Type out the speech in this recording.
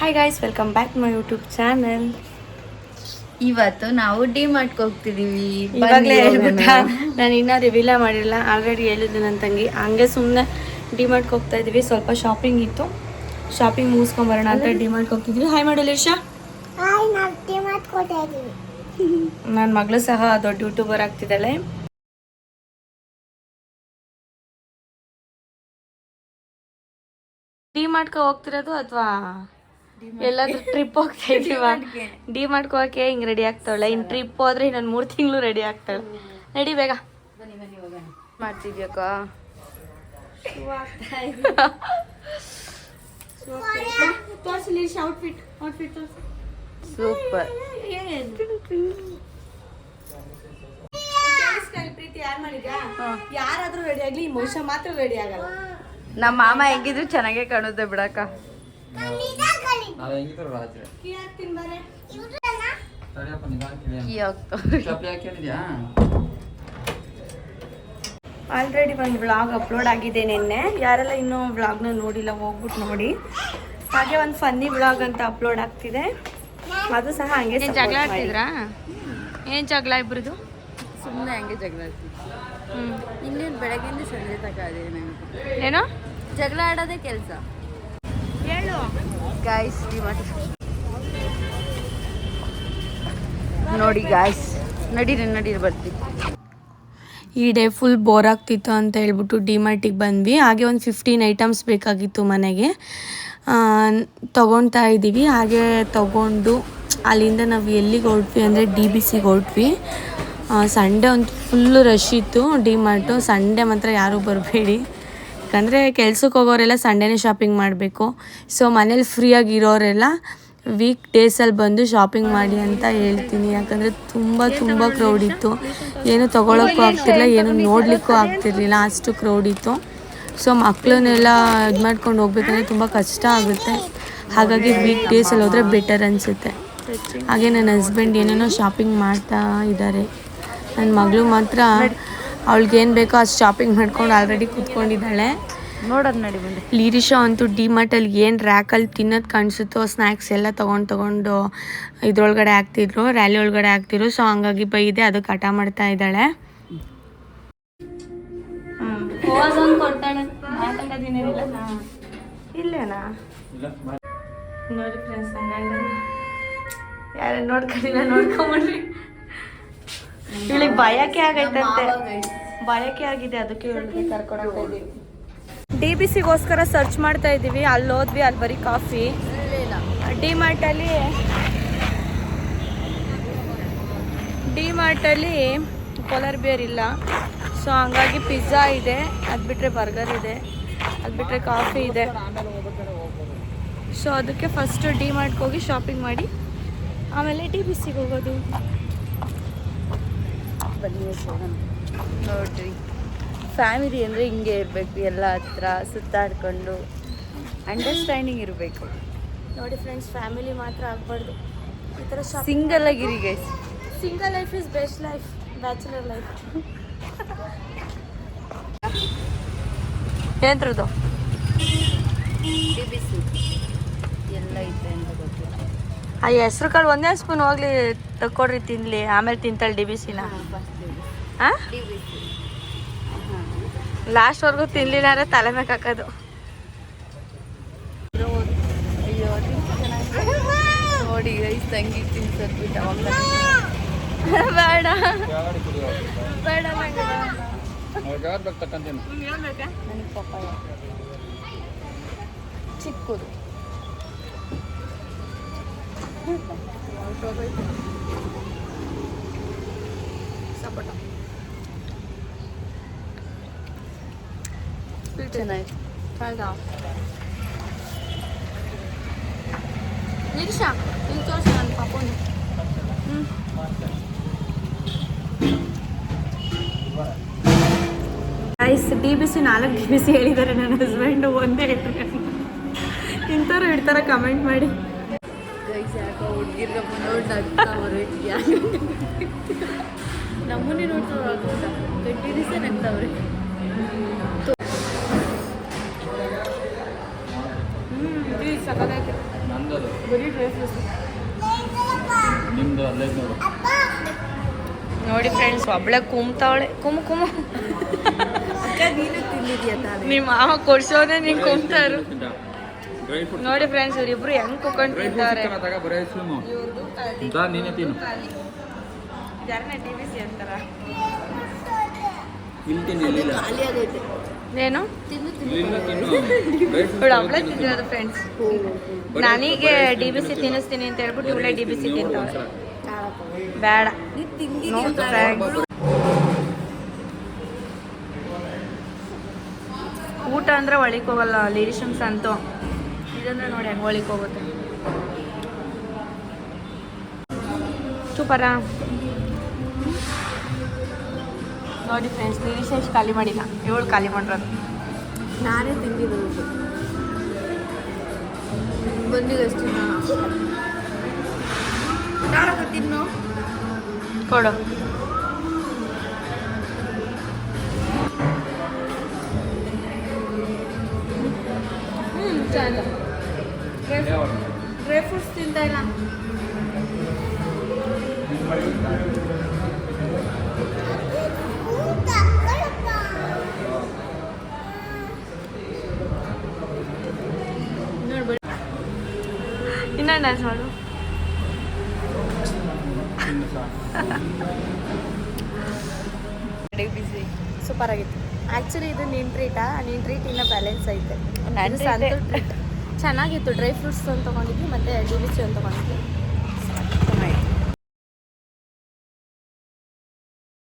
Hi guys, welcome back to my YouTube channel. ಇವತ್ತು ನಾವು ಡಿ-ಮಾರ್ಟ್ಗೆ ಹೋಗ್ತಿದೀವಿ. ಇವಾಗಲೇ ಹೇಳ್ಬಿಟ್ಟ, ನಾನು ಇನ್ನೂ ರಿವೀಲೇ ಮಾಡಿಲ್ಲ. ಆಲ್ರೆಡಿ ಹೇಳಿದ್ದೆ ನನ್ನ ತಂಗಿ. ಹಂಗೆ ಸುಮ್ಮನೆ ಡಿ-ಮಾರ್ಟ್ಗೆ ಹೋಗ್ತಾ ಇದ್ದೀವಿ. ಸ್ವಲ್ಪ ಶಾಪಿಂಗ್ ಇತ್ತು, ಶಾಪಿಂಗ್ ಮುಗಿಸ್ಕೊಂಬರೋಣ ಅಂತ ಡಿ-ಮಾರ್ಟ್ಗೆ ಹೋಗ್ತಿದ್ವಿ. ಹಾಯ್ ಮಾಡು ಲಿಶಾ. ನನ್ನ ಮಗಳು ಸಹ ದೊಡ್ಡ ಯೂಟ್ಯೂಬರ್ ಆಗ್ತಿದ್ದಾಳೆ. ಡಿ-ಮಾರ್ಟ್ಗೆ ಹೋಗ್ತಿರೋದು ಅಥವಾ ಎಲ್ಲಾದ್ರೂ ಟ್ರಿಪ್ ಹೋಗ್ತಾ ಇದೀವ? ಡಿ-ಮಾರ್ಟ್ಗೆ ಹೋಗಕ್ಕೆ ಹಿಂಗೆ ರೆಡಿ ಆಗ್ತಾವಳೆ. ಇನ್ನು ಟ್ರಿಪ್ ಹೋದ್ರೆ ಇನ್ನೊಂದು 3 ತಿಂಗಳು ರೆಡಿ ಆಗ್ತಾಳೆ. ರೆಡಿ ಬೇಗ ಮಾಡ್ತಿದ್ಯಕ್ಕ. ಸೂಪರ್. ಯಾರಾದ್ರೂ ರೆಡಿ ಆಗ್ಲಿ, ಈ ಮನುಷ್ಯ ಮಾತ್ರ ರೆಡಿ ಆಗಲ್ಲ. ನಮ್ಮ ಮಾಮ ಹೆಂಗಿದ್ರು ಚೆನ್ನಾಗೇ ಕಾಣುತ್ತೆ ಬಿಡಕ್ಕ. ಆಲ್ರೆಡಿ ಒಂದು ವ್ಲಾಗ್ ಅಪ್ಲೋಡ್ ಆಗಿದೆ ನಿನ್ನೆ. ಯಾರೆಲ್ಲ ಇನ್ನೂ ವ್ಲಾಗ್ನ ನೋಡಿಲ್ಲ ಹೋಗ್ಬಿಟ್ಟು ನೋಡಿ. ಹಾಗೆ ಒಂದು ಫನ್ನಿ ವ್ಲಾಗ್ ಅಂತ ಅಪ್ಲೋಡ್ ಆಗ್ತಿದೆ, ಅದು ಸಹ ಹಂಗೆ. ಜಗಳ ಆಡ್ತಿದ್ರಾ? ಏನು ಜಗಳ ಇಬ್ರದು? ಸುಮ್ಮನೆ ಹಂಗೆ ಜಗಳ ಆಡ್ತಿದ್ವಿ. ಇನ್ನೇನು ಬೆಳಗ್ಗೆಯಿಂದ ಸಂಜೆ ತನಕ ಅದೇ ನಂಗೆ. ಏನೋ ಜಗಳ ಆಡೋದೇ ಕೆಲಸ. ಹೇಳು ಗಾಯ್ಸ್. ನೋಡಿ ಗಾಯ್ಸ್, ನಡೀರಿ ಬರ್ತೀವಿ. ಈ ಡೇ ಫುಲ್ ಬೋರ್ ಆಗ್ತಿತ್ತು ಅಂತ ಹೇಳ್ಬಿಟ್ಟು ಡಿ-ಮಾರ್ಟಿಗೆ ಬಂದ್ವಿ. ಹಾಗೆ ಒಂದು 15 ಐಟಮ್ಸ್ ಬೇಕಾಗಿತ್ತು ಮನೆಗೆ, ತೊಗೊಳ್ತಾ ಇದ್ದೀವಿ. ಹಾಗೆ ತೊಗೊಂಡು ಅಲ್ಲಿಂದ ನಾವು ಎಲ್ಲಿಗೆ ಹೊರಟ್ವಿ ಅಂದರೆ DBCಗೆ ಹೊರಟ್ವಿ. ಸಂಡೇ ಒಂದು ಫುಲ್ಲು ರಶ್ ಇತ್ತು ಡಿ-ಮಾರ್ಟು. ಸಂಡೇ ಮಾತ್ರ ಯಾರೂ ಬರಬೇಡಿ, ಯಾಕಂದರೆ ಕೆಲ್ಸಕ್ಕೆ ಹೋಗೋರೆಲ್ಲ ಸಂಡೇನೇ ಶಾಪಿಂಗ್ ಮಾಡಬೇಕು. ಸೊ ಮನೇಲಿ ಫ್ರೀಯಾಗಿ ಇರೋರೆಲ್ಲ ವೀಕ್ ಡೇಸಲ್ಲಿ ಬಂದು ಶಾಪಿಂಗ್ ಮಾಡಿ ಅಂತ ಹೇಳ್ತೀನಿ. ಯಾಕಂದರೆ ತುಂಬ ಕ್ರೌಡ್ ಇತ್ತು. ಏನು ತೊಗೊಳಕ್ಕೂ ಆಗ್ತಿರಲಿಲ್ಲ, ಏನು ನೋಡಲಿಕ್ಕೂ ಆಗ್ತಿರ್ಲಿಲ್ಲ, ಅಷ್ಟು ಕ್ರೌಡ್ ಇತ್ತು. ಸೊ ಮಕ್ಕಳನ್ನೆಲ್ಲ ಇದು ಮಾಡ್ಕೊಂಡು ಹೋಗ್ಬೇಕಂದ್ರೆ ತುಂಬ ಕಷ್ಟ ಆಗುತ್ತೆ. ಹಾಗಾಗಿ ವೀಕ್ ಡೇಸಲ್ಲಿ ಹೋದರೆ ಬೆಟರ್ ಅನಿಸುತ್ತೆ. ಹಾಗೆ ನನ್ನ ಹಸ್ಬೆಂಡ್ ಏನೇನೋ ಶಾಪಿಂಗ್ ಮಾಡ್ತಾ ಇದ್ದಾರೆ. ನನ್ನ ಮಗಳು ಮಾತ್ರ ಅವಳಿಗೇನು ಬೇಕೋ ಅಷ್ಟು ಶಾಪಿಂಗ್ ಮಾಡ್ಕೊಂಡು ಆಲ್ರೆಡಿ ಕೂತ್ಕೊಂಡಿದ್ದಾಳೆ. ನೋಡೋದು ನಡಿ ಬಂದೆ. ಲೀರಿಶಾ ಅಂತೂ ಡಿ-ಮಾರ್ಟಲ್ಲಿ ಏನು ರ್ಯಾಕಲ್ಲಿ ತಿನ್ನೋದು ಕಾಣಿಸುತ್ತೋ ಸ್ನ್ಯಾಕ್ಸ್ ಎಲ್ಲ ತೊಗೊಂಡು ಇದ್ರೊಳಗಡೆ ಹಾಕ್ತಿದ್ರು, ರ್ಯಾಲಿ ಒಳಗಡೆ ಹಾಕ್ತಿದ್ರು. ಸೊ ಹಂಗಾಗಿ ಬೈದೆ, ಅದಕ್ಕೆ ಹಠ ಮಾಡ್ತಾ ಇದ್ದಾಳೆ. ಇಲ್ಲೇನಾ ನೋಡಿ ಫ್ರೆಂಡ್ಸ್, ಯಾರು ನೋಡ್ಕೊಂಬಿಡ್ರಿ. ಇವಳಿಗೆ ಭಯಕ್ಕೆ ಆಗೈತಂತೆ, ಭಯಕ್ಕೆ ಆಗಿದೆ, ಅದಕ್ಕೆ ಇವಳಿಗೆ ಕರ್ಕೊಂಡು ಹೋಗ್ತಾ ಇದ್ದೀವಿ. DBCಗೋಸ್ಕರ ಸರ್ಚ್ ಮಾಡ್ತಾ ಇದ್ದೀವಿ. ಅಲ್ಲಿ ಹೋದ್ವಿ, ಅಲ್ಲಿ ಬರೀ ಕಾಫಿ. ಡಿ-ಮಾರ್ಟಲ್ಲಿ ಪೋಲಾರ್ ಬಿಯರ್ ಇಲ್ಲ. ಸೊ ಹಂಗಾಗಿ ಪಿಜ್ಜಾ ಇದೆ, ಅದು ಬಿಟ್ಟರೆ ಬರ್ಗರ್ ಇದೆ, ಅದು ಬಿಟ್ಟರೆ ಕಾಫಿ ಇದೆ. ಸೊ ಅದಕ್ಕೆ ಫಸ್ಟು ಡಿ-ಮಾರ್ಟ್ಗೆ ಹೋಗಿ ಶಾಪಿಂಗ್ ಮಾಡಿ ಆಮೇಲೆ DBCಗೆ ಹೋಗೋದು. ಬನ್ನಿ ನೋಡ್ರಿ, ಫ್ಯಾಮಿಲಿ ಅಂದರೆ ಹಿಂಗೆ ಇರಬೇಕು, ಎಲ್ಲ ಹತ್ರ ಸುತ್ತಾಡ್ಕೊಂಡು ಅಂಡರ್ಸ್ಟ್ಯಾಂಡಿಂಗ್ ಇರಬೇಕು. ನೋಡಿ ಫ್ರೆಂಡ್ಸ್, ಫ್ಯಾಮಿಲಿ ಮಾತ್ರ ಆಗಬಾರ್ದು ಈ ಥರ. ಸಿಂಗಲ್ ಆಗಿರಿ guys. Single life is best life, bachelor life. ಏನ್ರದು DBC ಎಲ್ಲ ಐತೆ ಅಂತ ಗೊತ್ತಿಲ್ಲ. ಆ ಹೆಸ್ರು ಕಾಳು ಒಂದೇ ಸ್ಪೂನ್ ಹೋಗ್ಲಿ ತಕ್ಕೊಡ್ರಿ, ತಿನ್ನಲಿ, ಆಮೇಲೆ ತಿಂತಾಳೆ DBCನ. ಹಾಂ, ಲಾಸ್ಟ್ವರೆಗೂ ತಿನ್ನಲಿಲ್ಲ ಅಂದರೆ ತಲೆ ಮೇಲೆ ಹಾಕೋದು. ನೋಡಿ ಗೈಸ್, ತಂಗಿ ತಿನ್ಸದ್ಬಿಟ್ಟು ಅವಾಗ ಬೇಡ ನನಗೆ ಪಪ್ಪಾಯ ಚಿಕ್ಕದು. ಸಪೋಟ ಚೆನ್ನಾಗಿ ನಿರೀಶಾ ಇಲ್ಲಿ ತೋರಿಸಿ ನನ್ನ ಪಾಪನು. ಗೈಸ್, DBC 4 DBC ಹೇಳಿದ್ದಾರೆ ನನ್ನ ಹಸ್ಬೆಂಡು, ಒಂದೇ ಹೇಳ್ತಾರೆ. ಇಂಥವ್ರು ಇಡ್ತಾರೆ, ಕಮೆಂಟ್ ಮಾಡಿ. ಗೈಸ್ ಯಾಕೋ ಹುಡುಗಿರ್ಗ ನೋಡಿ ನಗ್ತಾವ್ರೆ. ನಮ್ಮನ್ನೇ ನೋಡ್ತಾವ್ರೆ, ಕಂಟಿನ್ಯೂಸೇ ನಗ್ತಾವ್ರೆ. ಸಕ್ಕತ್ತಾಯ್ತು. ಬರೀ ಡ್ರೈ ಫ್ರೂಟ್ಸ್. ನಿಮ್ದು ಅಲ್ಲೇ ನೋಡು. ನೋಡಿ ಫ್ರೆಂಡ್ಸ್, ಒಬ್ಳೆ ಕುಮ್ತಾವಳೆ. ಕುಮು ಕುಮು. ನೀನು ತಿಂದಿದ್ಯಾ ತಾನೇ? ನಿಮ್ಮ ಮಾವ ಕೊಡ್ಸೋನೆ ನೀನು ಕುಮ್ತಾರು. ಡ್ರೈ ಫ್ರೂಟ್ ನೋಡಿ ಫ್ರೆಂಡ್ಸ್, ಇವ್ರಿಬ್ರು ಹೆಂಗ್ ಕುತ್ಕೊಂಡು ಡ್ರೈ ತಿಂತಾರೆ. ಫ್ರೂಟ್ಸ್ ತಗ ಬರೀ ಐಸ್ ಕ್ರೀಮು. ನೀನೇ ತಿನ್ನು. ಯಾರನ್ನ TVC ಅಂತಾರ? ಇಲ್ಲಿ ತಿನ್ನು, ಇಲ್ಲಿಲ್ಲ. ಖಾಲಿ ಆಗೈತೆ. ಏನು ಇಲ್ಲಿಲ್ಲ ತಿನ್ನು. ಡ್ರೈ ಫ್ರೂಟ್ಸ್ ಇವಳು ಹಪ್ಪಳ ತಿಂದಿರೋದು ಫ್ರೆಂಡ್ಸ್. ನನಗೆ DBC ತಿನ್ನಿಸ್ತೀನಿ ಅಂತ ಹೇಳ್ಬಿಟ್ಟು ಇವಳೇ DBC ತಿಂತಾಳೆ. ಬೇಡ ನೀನು ತಿಂದಿದ್ಯಾ ನೋಡು ತಾನೇ? ಫ್ರೆಂಡ್ಸ್, ಊಟ ಅಂದ್ರೆ ಒಳಿಕ್ ಹೋಗಲ್ಲ ಲಿರಿಷನ್ಸ್ ಅಂತೂ. ಇದಂದ್ರೆ ನೋಡಿ ಹೆಂಗೆ ಒಳಿಕ್ ಹೋಗುತ್ತೆ. ಸೂಪರಾ? ನೋಡಿ ಫ್ರೆಂಡ್ಸ್, ಲಿರಿಷನ್ಸ್ ಖಾಲಿ ಮಾಡಿಲ್ಲ, ಇವಳು ಖಾಲಿ ಮಾಡಿರೋದು. ನಾನೇ ತಿಂದಿರೋದು. ಬಂದಿಗೆ ಅಷ್ಟು ತಿನ್ನು. ಕೊಡು. ಡ್ರೈ ಫ್ರೂಟ್ಸ್ ತಿಂತಾ ಇಲ್ಲ. ಇನ್ನೊಂದು ಡ್ಯಾನ್ಸ್ ಮಾಡು. ಬಿಸಿ ಸೂಪರ್ ಆಗಿತ್ತು. ಆ್ಯಕ್ಚುಲಿ ಇದು ನಿನ್ನ ಟ್ರೀಟಾ? ನಿನ್ನ ಟ್ರೀಟ್ ಇನ್ನೂ ಬ್ಯಾಲೆನ್ಸ್ ಐತೆ. ನನ್ನ ಟ್ರೀಟ್ ಚೆನ್ನಾಗಿತ್ತು. ಡ್ರೈ ಫ್ರೂಟ್ಸ್ ಒಂದು ತೊಗೊಂಡಿದ್ವಿ ಮತ್ತು DBC ಒಂದು ತೊಗೊಂಡಿದ್ವಿ.